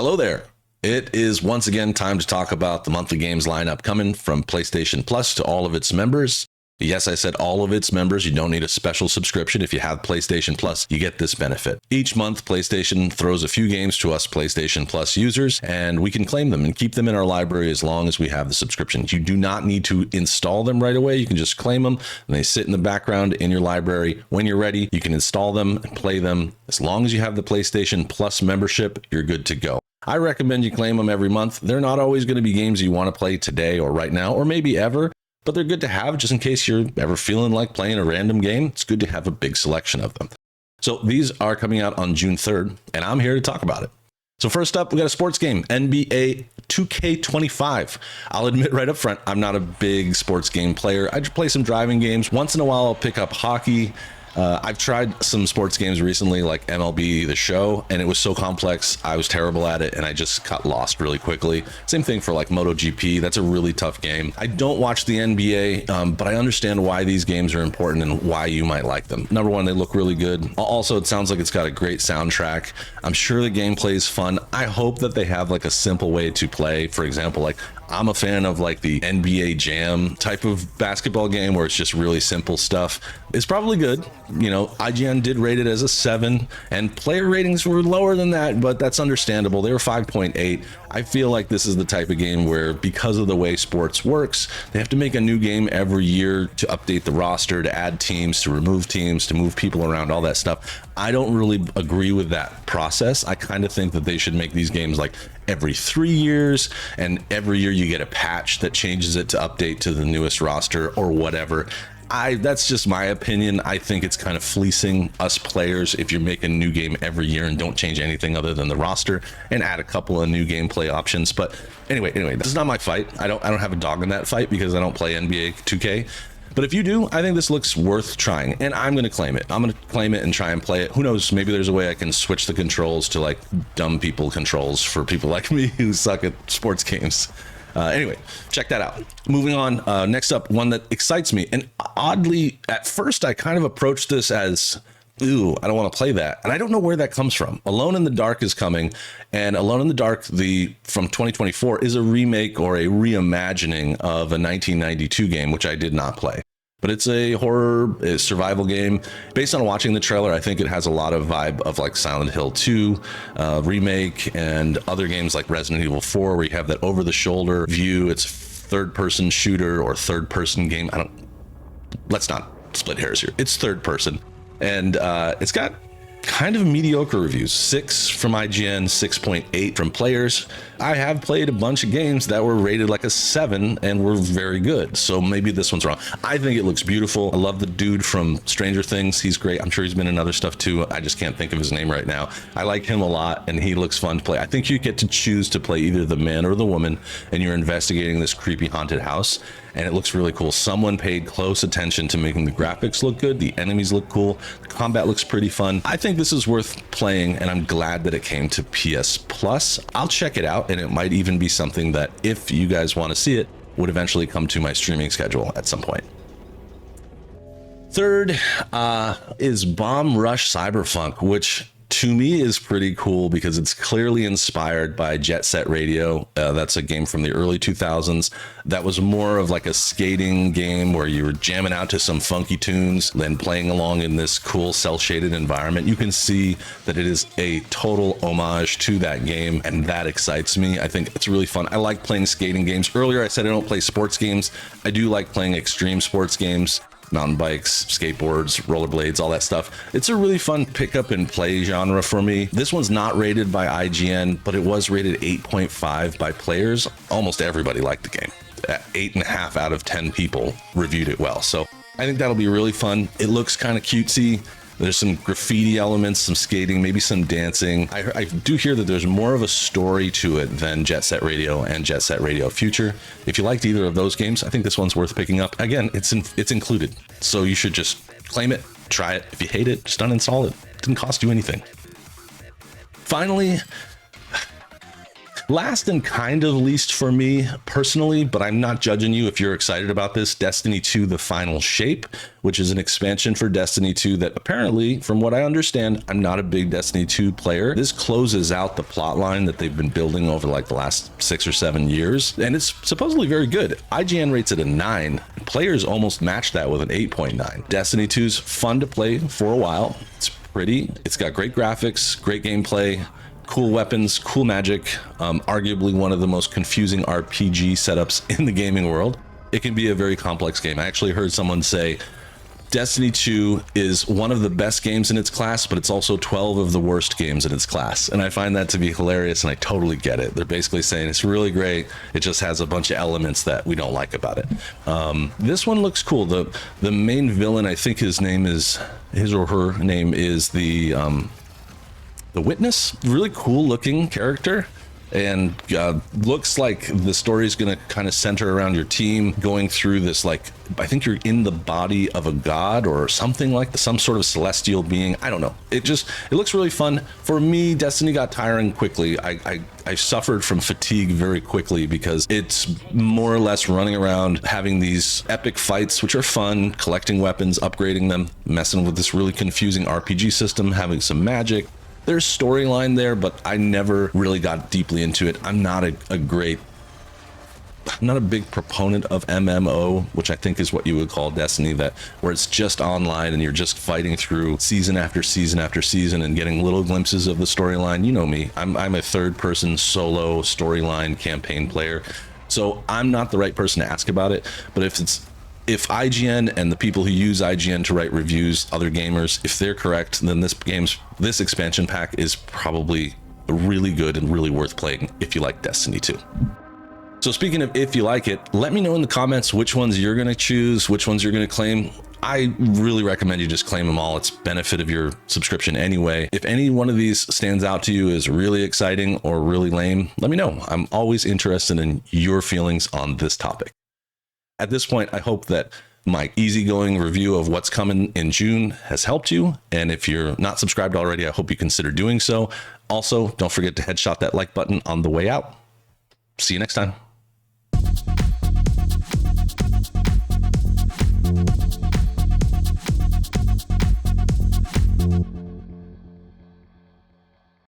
Hello there. It is once again time to talk about the monthly games lineup coming from PlayStation Plus to all of its members. Yes, I said all of its members. You don't need a special subscription. If you have PlayStation Plus, you get this benefit. Each month, PlayStation throws a few games to us PlayStation Plus users, and we can claim them and keep them in our library as long as we have the subscription. You do not need to install them right away. You can just claim them, and they sit in the background in your library. When you're ready, you can install them and play them. As long as you have the PlayStation Plus membership, you're good to go. I recommend you claim them every month. They're not always going to be games you want to play today or right now, or maybe ever, but they're good to have just in case you're ever feeling like playing a random game. It's good to have a big selection of them. So these are coming out on June 3rd, and I'm here to talk about it. So first up, we got a sports game, NBA 2K25. I'll admit right up front, I'm not a big sports game player. I just play some driving games. Once in a while, I'll pick up hockey. I've tried some sports games recently, like MLB The Show, and it was so complex. I was terrible at it, and I just got lost really quickly. Same thing for like MotoGP. That's a really tough game. I don't watch the NBA, but I understand why these games are important and why you might like them. Number one, they look really good. Also, it sounds like it's got a great soundtrack. I'm sure the gameplay is fun. I hope that they have like a simple way to play. For example, like I'm a fan of like the NBA Jam type of basketball game where it's just really simple stuff. It's probably good. You know, IGN did rate it as a 7, and player ratings were lower than that, but that's understandable. They were 5.8. I feel like this is the type of game where, because of the way sports works, they have to make a new game every year to update the roster, to add teams, to remove teams, to move people around, all that stuff. I don't really agree with that process. I kind of think that they should make these games like every 3 years, and every year you get a patch that changes it to update to the newest roster or whatever. That's just my opinion. I think it's kind of fleecing us players if you're making a new game every year and don't change anything other than the roster and add a couple of new gameplay options. But anyway, this is not my fight. I don't have a dog in that fight because I don't play NBA 2K. But if you do, I think this looks worth trying, and I'm going to claim it. I'm going to claim it and try and play it. Who knows? Maybe there's a way I can switch the controls to like dumb people controls for people like me who suck at sports games. Anyway, check that out. Moving on, next up, one that excites me. And oddly, at first, I kind of approached this as, ooh, I don't want to play that. And I don't know where that comes from. Alone in the Dark is coming. And Alone in the Dark, from 2024, is a remake or a reimagining of a 1992 game, which I did not play. But it's a horror survival game. Based on watching the trailer, I think it has a lot of vibe of like Silent Hill 2 remake and other games like Resident Evil 4, where you have that over-the-shoulder view. It's third-person shooter or third-person game. Let's not split hairs here. It's third person. And it's got kind of mediocre reviews. 6 from IGN, 6.8 from players. I have played a bunch of games that were rated like a 7 and were very good, so maybe this one's wrong. I think it looks beautiful. I love the dude from Stranger Things. He's great. I'm sure he's been in other stuff too. I just can't think of his name right now. I like him a lot, and he looks fun to play. I think you get to choose to play either the man or the woman, and you're investigating this creepy haunted house, and it looks really cool. Someone paid close attention to making the graphics look good. The enemies look cool. The combat looks pretty fun. I think this is worth playing, and I'm glad that it came to PS Plus. I'll check it out, and it might even be something that, if you guys want to see it, would eventually come to my streaming schedule at some point. Third is Bomb Rush Cyberfunk, which to me is pretty cool because it's clearly inspired by Jet Set Radio. That's a game from the early 2000s that was more of like a skating game where you were jamming out to some funky tunes, then playing along in this cool cel-shaded environment. You can see that it is a total homage to that game, and that excites me. I think it's really fun. I like playing skating games. Earlier I said I don't play sports games. I do like playing extreme sports games. Mountain bikes, skateboards, rollerblades, all that stuff. It's a really fun pick up and play genre for me. This one's not rated by IGN, but it was rated 8.5 by players. Almost everybody liked the game. 8.5 out of 10 people reviewed it well. So I think that'll be really fun. It looks kind of cutesy. There's some graffiti elements, some skating, maybe some dancing. I do hear that there's more of a story to it than Jet Set Radio and Jet Set Radio Future. If you liked either of those games, I think this one's worth picking up. Again, it's included, so you should just claim it, try it. If you hate it, just uninstall it. It didn't cost you anything. Finally, Last and kind of least for me personally, but I'm not judging you if you're excited about this, Destiny 2 The Final Shape, which is an expansion for Destiny 2 that apparently, from what I understand, I'm not a big Destiny 2 player. This closes out the plot line that they've been building over like the last 6 or 7 years, and it's supposedly very good. IGN rates it a 9. Players almost matched that with an 8.9. Destiny 2's fun to play for a while. It's pretty. It's got great graphics, great gameplay, cool weapons, cool magic, arguably one of the most confusing RPG setups in the gaming world. It can be a very complex game. I actually heard someone say Destiny 2 is one of the best games in its class, but it's also 12 of the worst games in its class. And I find that to be hilarious, and I totally get it. They're basically saying it's really great. It just has a bunch of elements that we don't like about it. This one looks cool. The main villain, I think his or her name is the Witness. Really cool looking character, and looks like the story is going to kind of center around your team going through this, like, I think you're in the body of a god or something, like some sort of celestial being. I don't know. It looks really fun. For me, Destiny got tiring quickly. I suffered from fatigue very quickly because it's more or less running around having these epic fights, which are fun, collecting weapons, upgrading them, messing with this really confusing RPG system, having some magic. There's storyline there, but I never really got deeply into it. I'm not a big proponent of MMO, which I think is what you would call Destiny, where it's just online and you're just fighting through season after season after season and getting little glimpses of the storyline. You know me, I'm a third-person solo storyline campaign player, so I'm not the right person to ask about it. But if IGN and the people who use IGN to write reviews, other gamers, if they're correct, then this expansion pack is probably really good and really worth playing if you like Destiny 2. So speaking of if you like it, let me know in the comments which ones you're going to choose, which ones you're going to claim. I really recommend you just claim them all. It's benefit of your subscription anyway. If any one of these stands out to you as really exciting or really lame, let me know. I'm always interested in your feelings on this topic. At this point, I hope that my easygoing review of what's coming in June has helped you. And if you're not subscribed already, I hope you consider doing so. Also, don't forget to headshot that like button on the way out. See you next time.